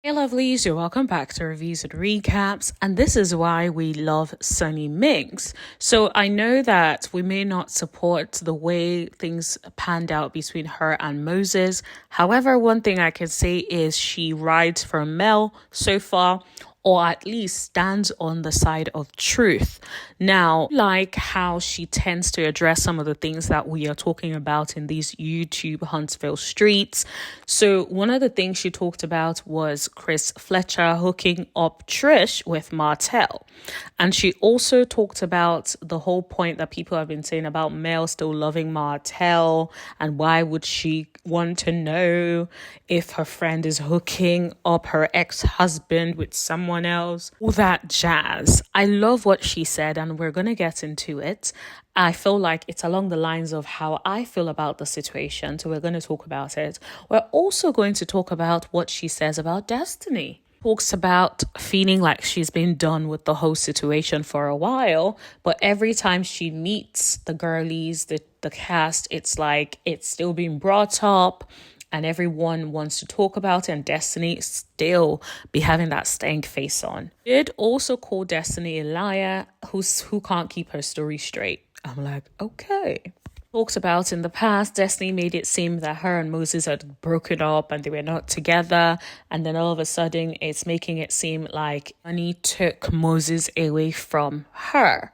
Hey lovelies, you're welcome back to Reviews and Recaps, and this is why we love Sunni Minx. So I know that we may not support the way things panned out between her and Moses. However, one thing I can say is she rides for Mel so far, or at least stands on the side of truth. Now, like how she tends to address some of the things that we are talking about in these YouTube Huntsville streets. So one of the things she talked about was Fletcher hooking up Trish with Martel. And she also talked about the whole point that people have been saying about Mel still loving Martel, and why would she want to know if her friend is hooking up her ex-husband with someone else, all that jazz. I love what she said, and we're gonna get into it. I feel like it's along the lines of how I feel about the situation, so we're going to talk about it. We're also going to talk about what she says about Destiny. Talks about feeling like she's been done with the whole situation for a while, but every time she meets the girlies, the cast, it's like it's still being brought up and everyone wants to talk about it, and Destiny still be having that stank face on. Did also call Destiny a liar who can't keep her story straight. I'm like, okay. Talks about in the past, Destiny made it seem that her and Moses had broken up and they were not together. And then all of a sudden, it's making it seem like Sunni took Moses away from her.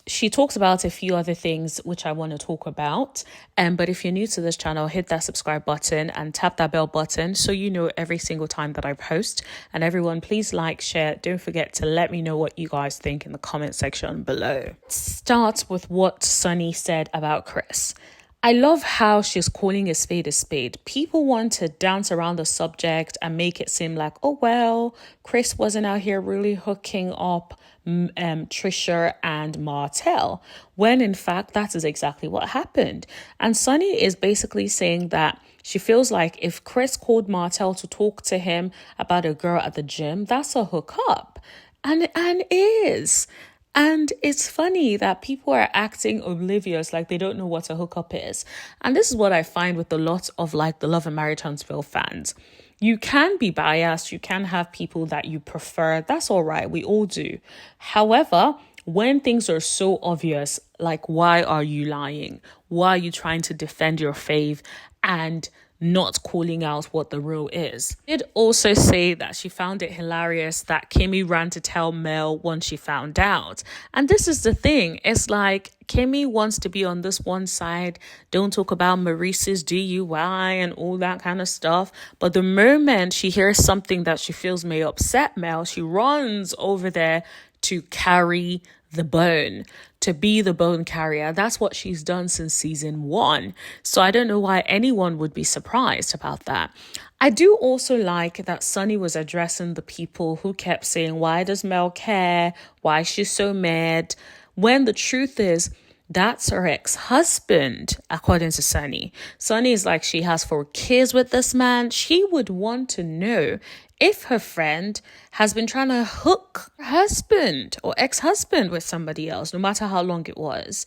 She talks about a few other things which I want to talk about. But if you're new to this channel, hit that subscribe button and tap that bell button so you know every single time that I post. And everyone, please like, share. Don't forget to let me know what you guys think in the comment section below. Start with what Sunni said about Chris. I love how she's calling a spade a spade. People want to dance around the subject and make it seem like, oh, well, Chris wasn't out here really hooking up Trisha and Martel, when in fact that is exactly what happened. And Sunni is basically saying that she feels like if Chris called Martel to talk to him about a girl at the gym, that's a hookup, and is. And it's funny that people are acting oblivious, like they don't know what a hookup is. And this is what I find with a lot of like the Love and Marriage Huntsville fans. You can be biased. You can have people that you prefer. That's all right. We all do. However, when things are so obvious, like why are you lying? Why are you trying to defend your fave and not calling out what the real is? Did also say that she found it hilarious that Kimmy ran to tell Mel once she found out. And this is the thing. It's like Kimmy wants to be on this one side, don't talk about Maurice's DUI and all that kind of stuff. But the moment she hears something that she feels may upset Mel, she runs over there to carry the bone, to be the bone carrier. That's what she's done since season 1. So I don't know why anyone would be surprised about that. I do also like that Sunni was addressing the people who kept saying, why does Mel care? Why is she so mad? When the truth is, that's her ex-husband, according to Sunni. Sunni is like, she has 4 kids with this man. She would want to know if her friend has been trying to hook her husband or ex-husband with somebody else, no matter how long it was.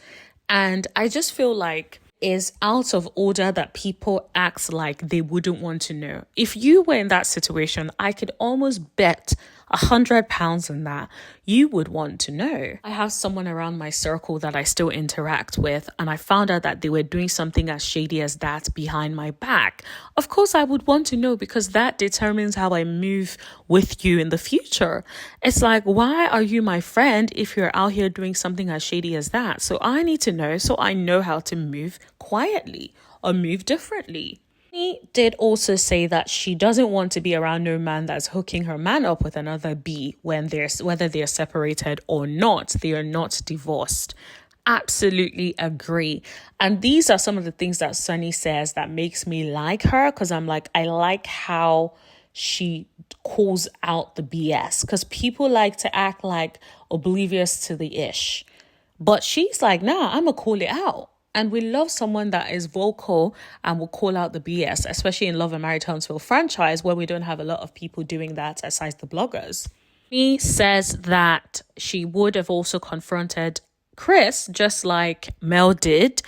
And I just feel like it's out of order that people act like they wouldn't want to know. If you were in that situation, I could almost bet £100 on that you would want to know. I have someone around my circle that I still interact with, and I found out that they were doing something as shady as that behind my back. Of course, I would want to know, because that determines how I move with you in the future. It's like, why are you my friend if you're out here doing something as shady as that? So I need to know, so I know how to move quietly or move differently. She did also say that she doesn't want to be around no man that's hooking her man up with another B whether they're separated or not. They are not divorced. Absolutely agree. And these are some of the things that Sunni says that makes me like her, because I'm like, I like how she calls out the BS, because people like to act like oblivious to the ish. But she's like, nah, I'm going to call it out. And we love someone that is vocal and will call out the BS, especially in Love and Marriage Huntsville franchise, where we don't have a lot of people doing that aside the bloggers. She says that she would have also confronted Chris, just like Mel did,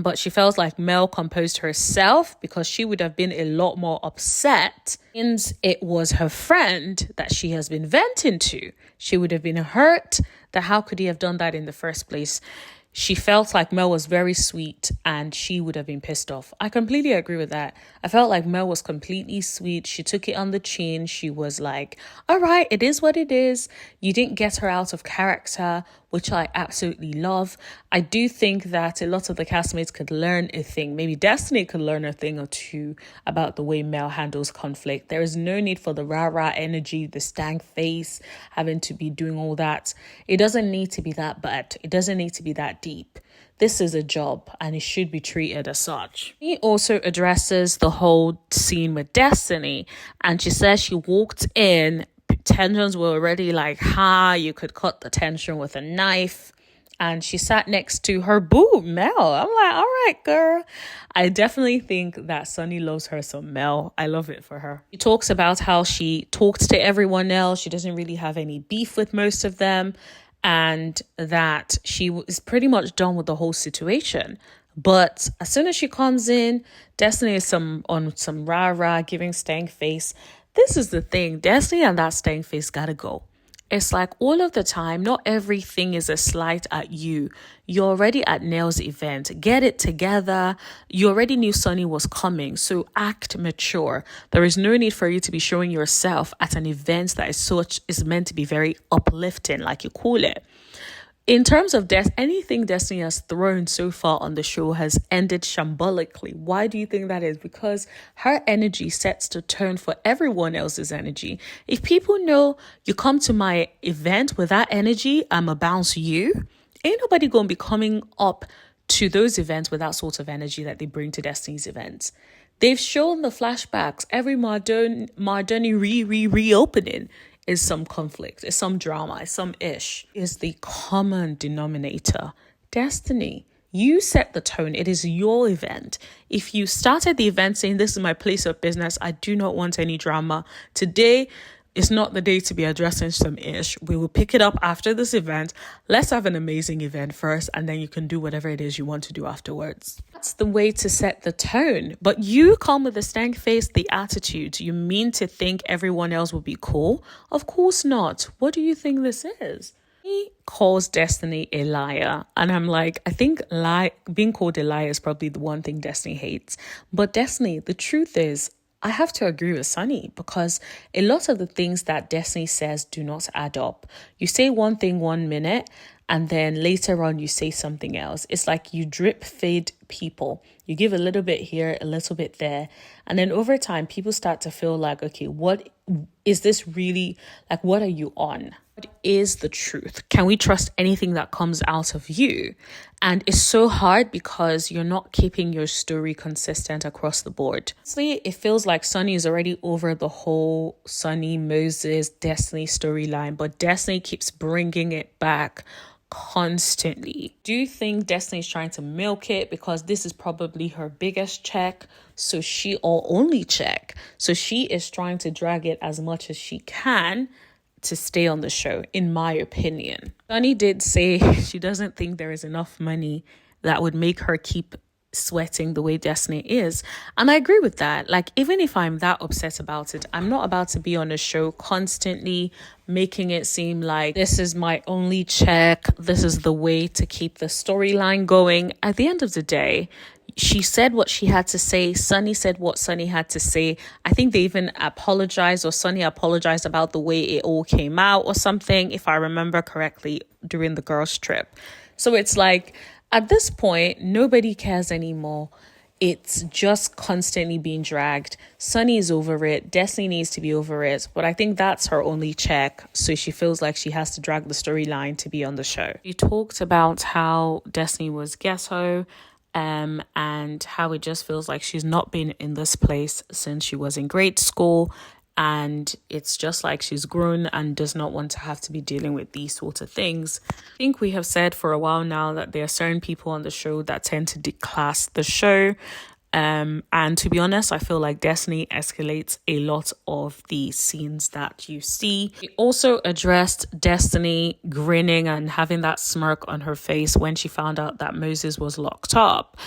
But she felt like Mel composed herself because she would have been a lot more upset since it was her friend that she has been venting to. She would have been hurt that how could he have done that in the first place? She felt like Mel was very sweet and she would have been pissed off. I completely agree with that. I felt like Mel was completely sweet. She took it on the chin. She was like, all right, it is what it is. You didn't get her out of character, which I absolutely love. I do think that a lot of the castmates could learn a thing. Maybe Destiny could learn a thing or two about the way Mel handles conflict. There is no need for the rah-rah energy, the stank face, having to be doing all that. It doesn't need to be that bad. It doesn't need to be that deep. This is a job and it should be treated as such. He also addresses the whole scene with Destiny, and she says she walked in, tensions were already like, you could cut the tension with a knife. And she sat next to her boo, Mel. I'm like, all right, girl. I definitely think that Sunni loves her some Mel. I love it for her. She talks about how she talks to everyone else. She doesn't really have any beef with most of them. And that she is pretty much done with the whole situation. But as soon as she comes in, Destiny is on some rah-rah, giving stank face. This is the thing. Destiny and that stank face gotta go. It's like all of the time, not everything is a slight at you. You're already at Nell's event. Get it together. You already knew Sunni was coming, so act mature. There is no need for you to be showing yourself at an event that is meant to be very uplifting, like you call it. In terms of anything Destiny has thrown so far on the show has ended shambolically. Why do you think that is? Because her energy sets the tone for everyone else's energy. If people know you come to my event with that energy, I'ma bounce you. Ain't nobody gonna be coming up to those events with that sort of energy that they bring to Destiny's events. They've shown the flashbacks. Every Mardoni reopening is some conflict, is some drama, is some ish. Is the common denominator. Destiny, you set the tone. It is your event. If you started the event saying, this is my place of business, I do not want any drama. Today is not the day to be addressing some ish. We will pick it up after this event. Let's have an amazing event first, and then you can do whatever it is you want to do afterwards. That's the way to set the tone. But you come with the stank face, the attitude. You mean to think everyone else will be cool? Of course not. What do you think this is? He calls Destiny a liar. And I'm like, I think being called a liar is probably the one thing Destiny hates. But Destiny, the truth is, I have to agree with Sunni because a lot of the things that Destiny says do not add up. You say one thing 1 minute and then later on you say something else. It's like you drip feed people. You give a little bit here, a little bit there. And then over time, people start to feel like, okay, what is this really, like, what are you on? What is the truth? Can we trust anything that comes out of you? And it's so hard because you're not keeping your story consistent across the board. Honestly, it feels like Sunni is already over the whole Sunni, Moses, Destiny storyline, but Destiny keeps bringing it back constantly. Do you think Destiny is trying to milk it because this is probably her biggest check, or only check? So she is trying to drag it as much as she can to stay on the show, in my opinion. Sunni did say she doesn't think there is enough money that would make her keep sweating the way Destiny is. And I agree with that. Like, even if I'm that upset about it, I'm not about to be on a show constantly making it seem like this is my only check. This is the way to keep the storyline going. At the end of the day, she said what she had to say. Sunni said what Sunni had to say. I think they even apologized, or Sunni apologized about the way it all came out or something, if I remember correctly, during the girls' trip. So it's like, at this point, nobody cares anymore. It's just constantly being dragged. Sunni is over it. Destiny needs to be over it. But I think that's her only check. So she feels like she has to drag the storyline to be on the show. She talked about how Destiny was ghetto, and how it just feels like she's not been in this place since she was in grade school. And it's just like she's grown and does not want to have to be dealing with these sorts of things. I think we have said for a while now that there are certain people on the show that tend to declass the show. And to be honest, I feel like Destiny escalates a lot of the scenes that you see. We also addressed Destiny grinning and having that smirk on her face when she found out that Moses was locked up.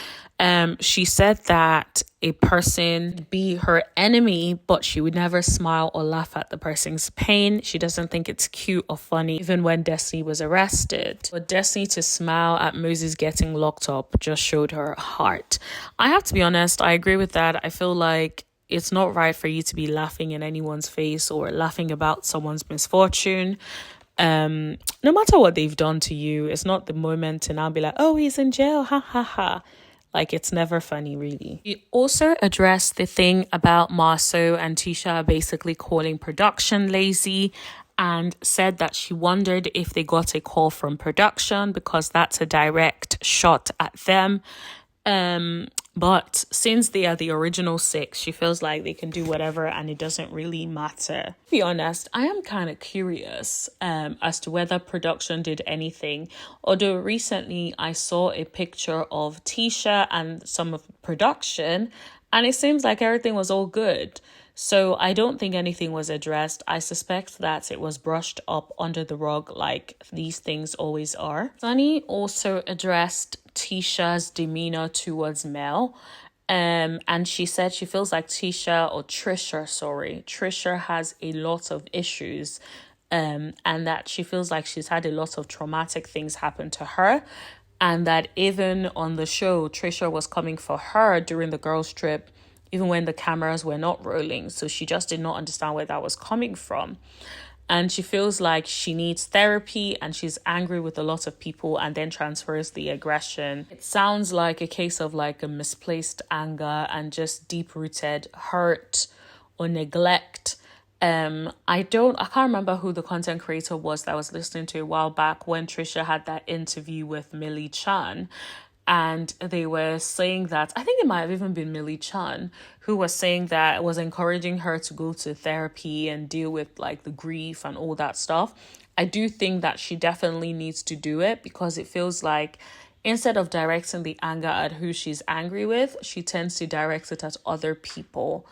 She said that a person would be her enemy, but she would never smile or laugh at the person's pain. She doesn't think it's cute or funny, even when Destiny was arrested. But Destiny to smile at Moses getting locked up just showed her heart. I have to be honest, I agree with that. I feel like it's not right for you to be laughing in anyone's face or laughing about someone's misfortune. No matter what they've done to you, it's not the moment to now be like, oh, he's in jail, ha ha ha. Like, it's never funny, really. We also addressed the thing about Marceau and Tisha basically calling production lazy, and said that she wondered if they got a call from production because that's a direct shot at them. But since they are the original six, she feels like they can do whatever and it doesn't really matter. To be honest, I am kind of curious as to whether production did anything. Although recently I saw a picture of Tisha and some of production, and it seems like everything was all good. So I don't think anything was addressed. I suspect that it was brushed up under the rug like these things always are. Sunni also addressed Tisha's demeanor towards Mel. And she said she feels like Trisha has a lot of issues. And that she feels like she's had a lot of traumatic things happen to her. And that even on the show, Trisha was coming for her during the girls' trip, even when the cameras were not rolling. So she just did not understand where that was coming from. And she feels like she needs therapy and she's angry with a lot of people and then transfers the aggression. It sounds like a case of like a misplaced anger and just deep-rooted hurt or neglect. I can't remember who the content creator was that I was listening to a while back when Tricia had that interview with Millie Chan. And they were saying that, I think it might have even been Millie Chan, who was saying that was encouraging her to go to therapy and deal with like the grief and all that stuff. I do think that she definitely needs to do it because it feels like instead of directing the anger at who she's angry with, she tends to direct it at other people.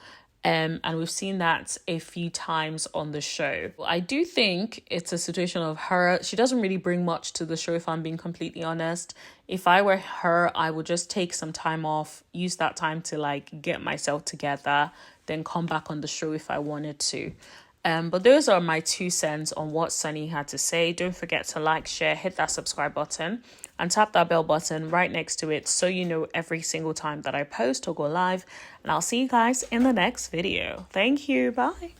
And we've seen that a few times on the show. I do think it's a situation of her. She doesn't really bring much to the show, if I'm being completely honest. If I were her, I would just take some time off, use that time to like get myself together, then come back on the show if I wanted to. But those are my 2 cents on what Sunni had to say. Don't forget to like, share, hit that subscribe button and tap that bell button right next to it so you know every single time that I post or go live. And I'll see you guys in the next video. Thank you. Bye.